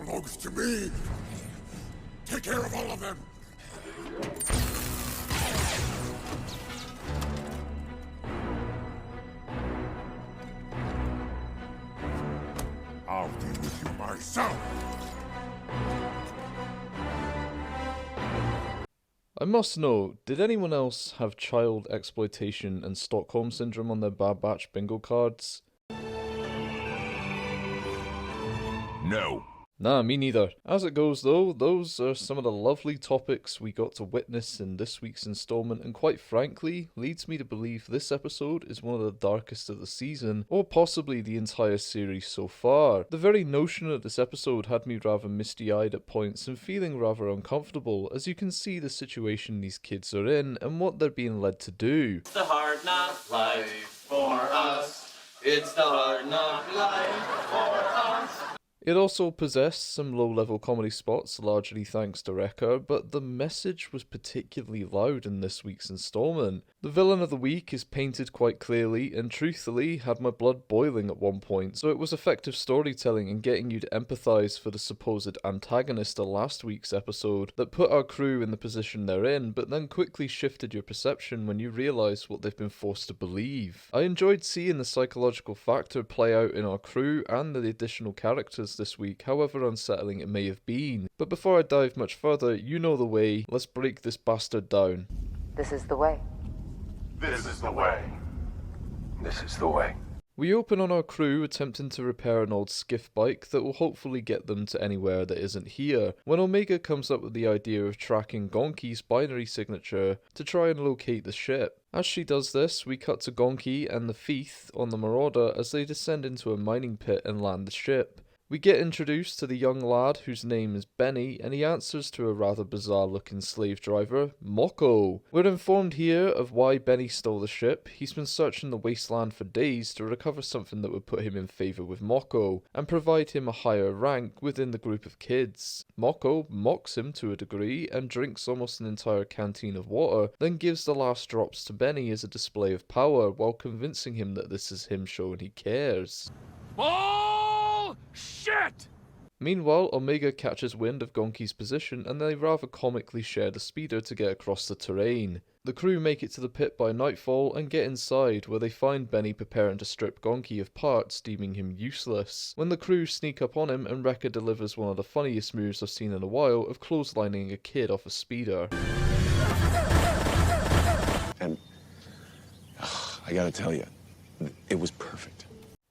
belongs to me. Take care of all of them. I'll deal with you myself. I must know, did anyone else have child exploitation and Stockholm Syndrome on their Bad Batch bingo cards? No. Nah, me neither. As it goes though, those are some of the lovely topics we got to witness in this week's installment, and quite frankly, leads me to believe this episode is one of the darkest of the season, or possibly the entire series so far. The very notion of this episode had me rather misty-eyed at points and feeling rather uncomfortable, as you can see the situation these kids are in and what they're being led to do. It's the hard knock life for us. It's the hard knock life for us. It also possessed some low-level comedy spots, largely thanks to Wrecker, but the message was particularly loud in this week's installment. The villain of the week is painted quite clearly, and truthfully had my blood boiling at one point, so it was effective storytelling and getting you to empathise for the supposed antagonist of last week's episode that put our crew in the position they're in, but then quickly shifted your perception when you realise what they've been forced to believe. I enjoyed seeing the psychological factor play out in our crew and the additional characters this week, however unsettling it may have been. But before I dive much further, you know the way, let's break this bastard down. This is the way. This is the way. This is the way. We open on our crew attempting to repair an old skiff bike that will hopefully get them to anywhere that isn't here, when Omega comes up with the idea of tracking Gonki's binary signature to try and locate the ship. As she does this, we cut to Gonki and the Thief on the Marauder as they descend into a mining pit and land the ship. We get introduced to the young lad whose name is Benny, and he answers to a rather bizarre looking slave driver, Moko. We're informed here of why Benny stole the ship. He's been searching the wasteland for days to recover something that would put him in favour with Moko, and provide him a higher rank within the group of kids. Moko mocks him to a degree, and drinks almost an entire canteen of water, then gives the last drops to Benny as a display of power, while convincing him that this is him showing he cares. Shit! Meanwhile, Omega catches wind of Gonki's position and they rather comically share the speeder to get across the terrain. The crew make it to the pit by nightfall and get inside, where they find Benny preparing to strip Gonki of parts, deeming him useless. When the crew sneak up on him, and Wrecker delivers one of the funniest moves I've seen in a while of clotheslining a kid off a speeder. And I gotta tell you, it was perfect.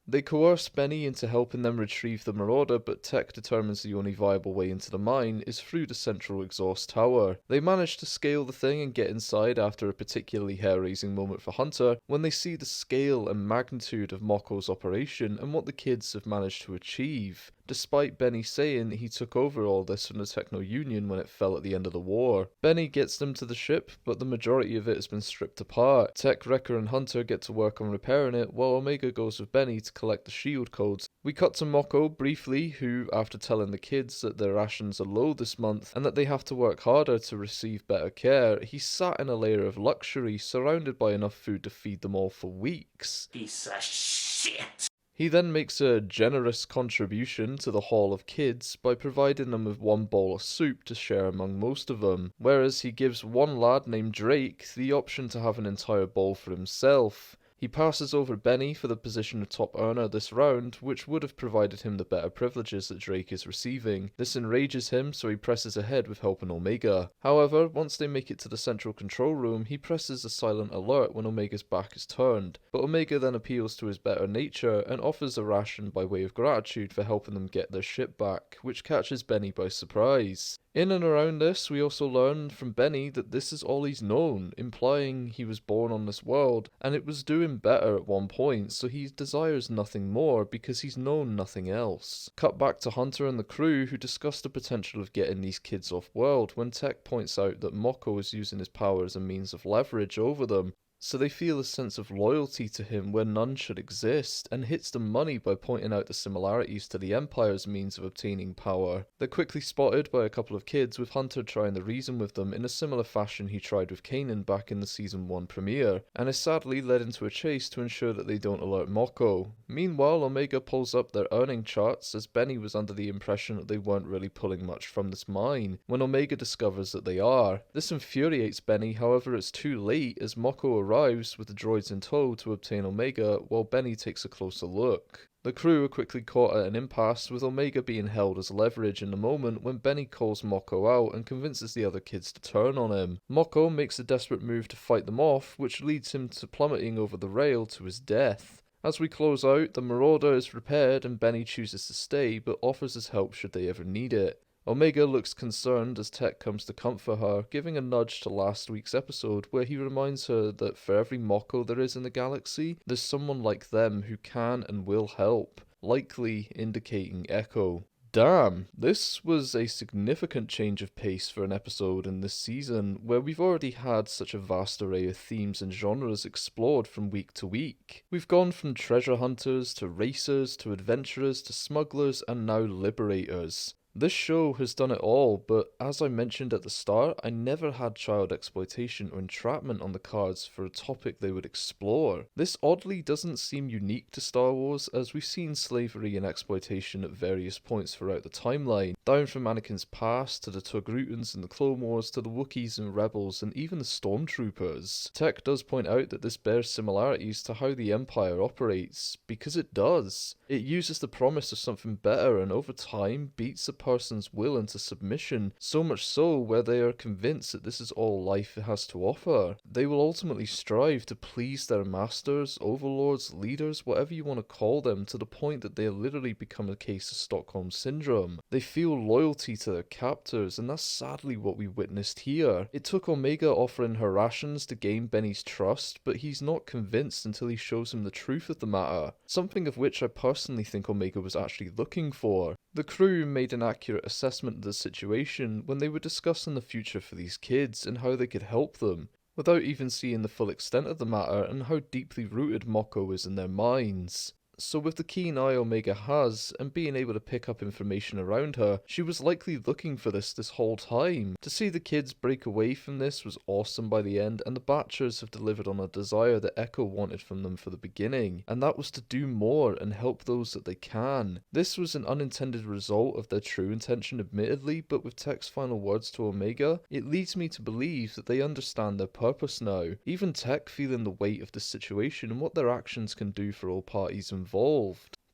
They coerce Benny into helping them retrieve the Marauder, but Tech determines the only viable way into the mine is through the central exhaust tower. They manage to scale the thing and get inside after a particularly hair-raising moment for Hunter, when they see the scale and magnitude of Moko's operation and what the kids have managed to achieve, despite Benny saying he took over all this from the Techno Union when it fell at the end of the war. Benny gets them to the ship, but the majority of it has been stripped apart. Tech, Wrecker and Hunter get to work on repairing it, while Omega goes with Benny to collect the shield codes. We cut to Moko briefly, who, after telling the kids that their rations are low this month and that they have to work harder to receive better care, he's sat in a layer of luxury, surrounded by enough food to feed them all for weeks. Piece of shit. He then makes a generous contribution to the Hall of Kids by providing them with one bowl of soup to share among most of them, whereas he gives one lad named Drake the option to have an entire bowl for himself. He passes over Benny for the position of top earner this round, which would have provided him the better privileges that Drake is receiving. This enrages him, so he presses ahead with helping Omega. However, once they make it to the central control room, he presses a silent alert when Omega's back is turned, but Omega then appeals to his better nature and offers a ration by way of gratitude for helping them get their ship back, which catches Benny by surprise. In and around this, we also learn from Benny that this is all he's known, implying he was born on this world, and it was doing better at one point, so he desires nothing more because he's known nothing else. Cut back to Hunter and the crew, who discuss the potential of getting these kids off-world, when Tech points out that Moko is using his power as a means of leverage over them. so they feel a sense of loyalty to him where none should exist, and hits them money by pointing out the similarities to the Empire's means of obtaining power. They're quickly spotted by a couple of kids, with Hunter trying to reason with them in a similar fashion he tried with Kanan back in the Season 1 premiere, and is sadly led into a chase to ensure that they don't alert Mako. Meanwhile, Omega pulls up their earning charts, as Benny was under the impression that they weren't really pulling much from this mine, when Omega discovers that they are. This infuriates Benny, however it's too late as Mako arrives with the droids in tow to obtain Omega, while Benny takes a closer look. The crew are quickly caught at an impasse, with Omega being held as leverage in the moment when Benny calls Mako out and convinces the other kids to turn on him. Mako makes a desperate move to fight them off, which leads him to plummeting over the rail to his death. As we close out, the Marauder is repaired and Benny chooses to stay, but offers his help should they ever need it. Omega looks concerned as Tech comes to comfort her, giving a nudge to last week's episode where he reminds her that for every Mako there is in the galaxy, there's someone like them who can and will help, likely indicating Echo. Damn, this was a significant change of pace for an episode in this season, where we've already had such a vast array of themes and genres explored from week to week. We've gone from treasure hunters to racers to adventurers to smugglers and now liberators. This show has done it all, but as I mentioned at the start, I never had child exploitation or entrapment on the cards for a topic they would explore. This oddly doesn't seem unique to Star Wars, as we've seen slavery and exploitation at various points throughout the timeline, down from Anakin's past to the Togruitans in the Clone Wars to the Wookiees and Rebels and even the Stormtroopers. Tech does point out that this bears similarities to how the Empire operates, because it does. It uses the promise of something better and over time beats a person's will into submission, so much so where they are convinced that this is all life has to offer. They will ultimately strive to please their masters, overlords, leaders, whatever you want to call them, to the point that they literally become a case of Stockholm Syndrome. They feel loyalty to their captors, and that's sadly what we witnessed here. It took Omega offering her rations to gain Benny's trust, but he's not convinced until he shows him the truth of the matter, something of which I personally think Omega was actually looking for. The crew made an accurate assessment of the situation when they were discussing the future for these kids and how they could help them, without even seeing the full extent of the matter and how deeply rooted Mako is in their minds. So with the keen eye Omega has, and being able to pick up information around her, she was likely looking for this whole time. To see the kids break away from this was awesome by the end, and the Batchers have delivered on a desire that Echo wanted from them for the beginning, and that was to do more and help those that they can. This was an unintended result of their true intention admittedly, but with Tech's final words to Omega, it leads me to believe that they understand their purpose now. Even Tech feeling the weight of the situation and what their actions can do for all parties involved.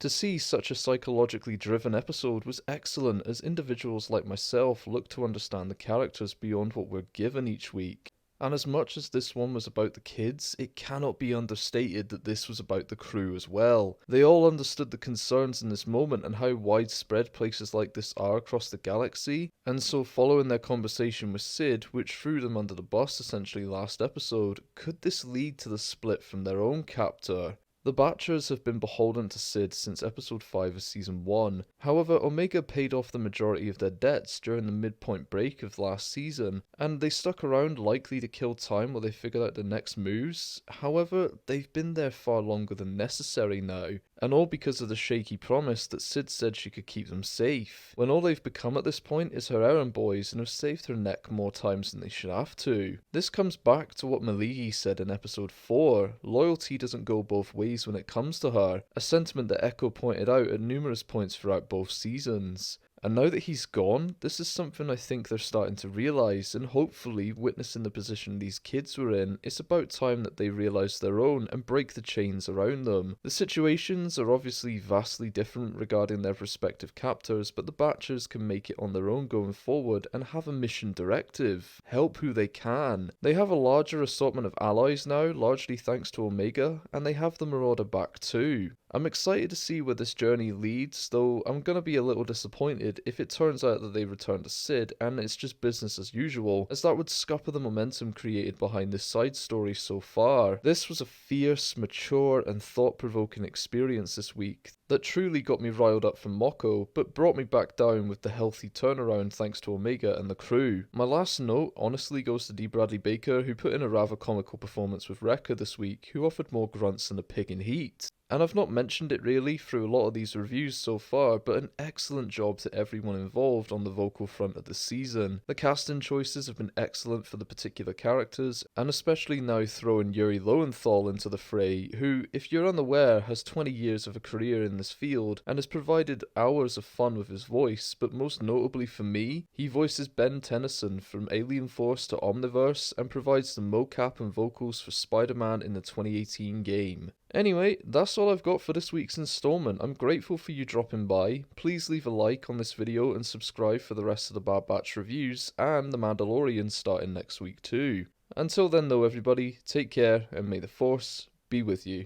To see such a psychologically driven episode was excellent, as individuals like myself look to understand the characters beyond what we're given each week. And as much as this one was about the kids, it cannot be understated that this was about the crew as well. They all understood the concerns in this moment and how widespread places like this are across the galaxy, and so following their conversation with Sid, which threw them under the bus essentially last episode, could this lead to the split from their own captor? The Batchers have been beholden to Sid since episode 5 of season 1. However, Omega paid off the majority of their debts during the midpoint break of last season, and they stuck around likely to kill time while they figured out the next moves. However, they've been there far longer than necessary now, and all because of the shaky promise that Sid said she could keep them safe, when all they've become at this point is her errand boys and have saved her neck more times than they should have to. This comes back to what Maligi said in episode 4, loyalty doesn't go both ways when it comes to her, a sentiment that Echo pointed out at numerous points throughout both seasons. And now that he's gone, this is something I think they're starting to realise, and hopefully, witnessing the position these kids were in, it's about time that they realise their own and break the chains around them. The situations are obviously vastly different regarding their respective captors, but the Batchers can make it on their own going forward and have a mission directive. Help who they can. They have a larger assortment of allies now, largely thanks to Omega, and they have the Marauder back too. I'm excited to see where this journey leads, though I'm gonna be a little disappointed if it turns out that they return to Sid and it's just business as usual, as that would scupper the momentum created behind this side story so far. This was a fierce, mature, and thought-provoking experience this week. that truly got me riled up for Moko, but brought me back down with the healthy turnaround thanks to Omega and the crew. My last note honestly goes to D. Bradley Baker, who put in a rather comical performance with Wrecker this week, who offered more grunts than a pig in heat. And I've not mentioned it really through a lot of these reviews so far, but an excellent job to everyone involved on the vocal front of the season. The casting choices have been excellent for the particular characters, and especially now throwing Yuri Lowenthal into the fray, who, if you're unaware, has 20 years of a career in this field, and has provided hours of fun with his voice, but most notably for me, he voices Ben Tennyson from Alien Force to Omniverse, and provides the mocap and vocals for Spider-Man in the 2018 game. Anyway, that's all I've got for this week's installment. I'm grateful for you dropping by. Please leave a like on this video and subscribe for the rest of the Bad Batch reviews and The Mandalorian starting next week too. Until then though everybody, take care and may the Force be with you.